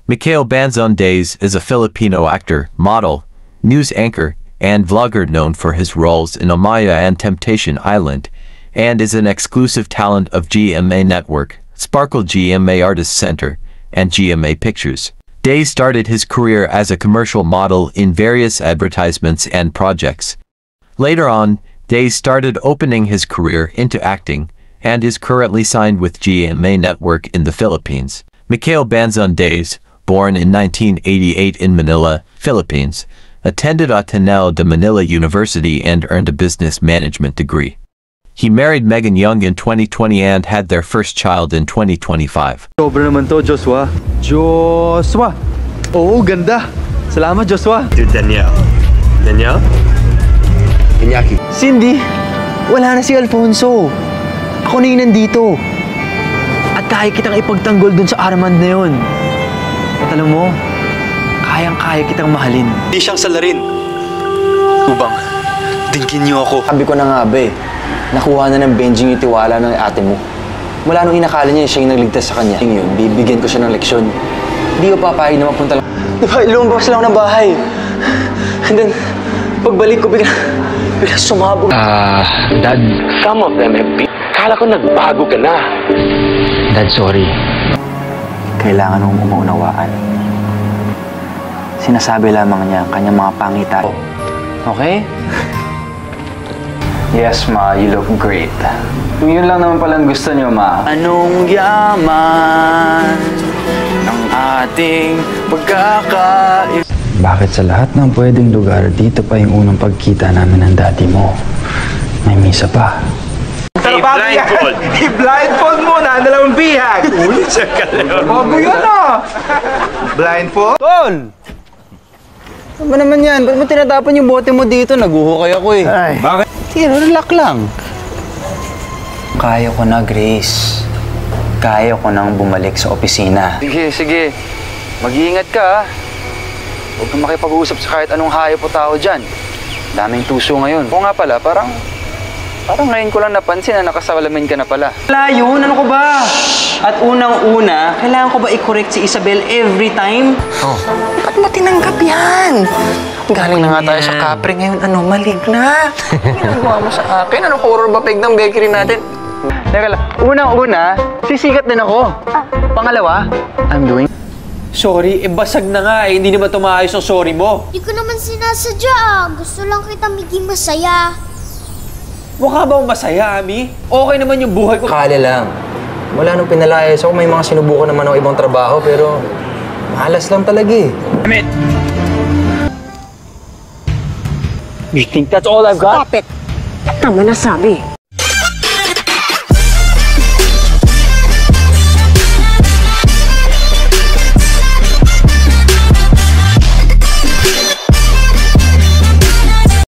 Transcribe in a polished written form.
Mikhail Banzon-Days is a Filipino actor, model, news anchor, and vlogger known for his roles in Amaya and Temptation Island, and is an exclusive talent of GMA Network, Sparkle GMA Artists Center, and GMA Pictures. Days started his career as a commercial model in various advertisements and projects. Later on, Days started opening his career into acting, and is currently signed with GMA Network in the Philippines. Mikhail Banzon-Days, born in 1988 in Manila, Philippines, attended Ateneo de Manila University and earned a business management degree. He married Megan Young in 2020 and had their first child in 2025. Sobra naman to, Joshua. Joshua! Oo, ganda! Salamat, Joshua! Dude, Danielle. Danielle? Iñaki. Cindy! Wala na si Alfonso! Ako na yung nandito! At kaya kitang ipagtanggol dun sa Armand na yun. At alam mo, kayang-kaya kitang mahalin. Hindi siyang salarin. Ubang, dinggin niyo ako. Sabi ko na nga ba nakuha na ng Benjing yung tiwala ng ate mo. Mula nung inakala niya siya yung nagligtas sa kanya. Yun, bibigyan ko siya ng leksyon. Hindi ko papayag na mapunta lang. Diba, lumabas lang ng bahay. And then, pagbalik ko, bigla sumabog. Dad. Some of them have been... Kala ko nagbago ka na. Dad, sorry. Kailangan mong umuunawaan. Sinasabi lamang niya ang kanyang mga pangitain. Okay? Yes, Ma. You look great. Kung yun lang naman palang gusto niyo, Ma. Anong yaman ng ating pagkakaisa? Bakit sa lahat ng pwedeng lugar, dito pa yung unang pagkita namin ng daddy mo? May misa pa. I-blindfold! I-blindfold muna! Dalawang bihag! Ulit siya ka lang. Bago yan ah! Blindfold? Tol! Ano ba naman yan? Ba't mo tinatapon yung bote mo dito? Naguhukay ako eh. Ay. Bakit? Sige, relax lang. Kaya ko na, Grace. Kaya ko nang bumalik sa opisina. Sige, sige. Mag-iingat ka ha. Huwag kang makipag-uusap sa kahit anong hayop o tao dyan. Daming tuso ngayon. Oo nga pala, parang ngayon ko lang napansin na nakasalamin ka na pala. Wala yun, ano ko ba? At unang-una, kailangan ko ba i-correct si Isabel every time? Oh. Ba't mo tinanggap yan? Galing na nga tayo sa Capri ngayon, maligna. Ginagawa mo sa akin? Anong horror ba peg ng bakery natin? Teka lang, unang-una, sisikat din ako. Pangalawa, I'm doing... Sorry, basag na nga eh. Hindi naman tumaayos ang sorry mo. Hindi ko naman sinasadya. Gusto lang kita maging masaya. Mukha ba masaya, Ami? Okay naman yung buhay ko. Kala lang. Wala nung pinalayas ako. May mga sinubukan naman ng ibang trabaho, pero malas lang talaga eh. Amit! You think that's all I've got? Stop it! Tama na sabi.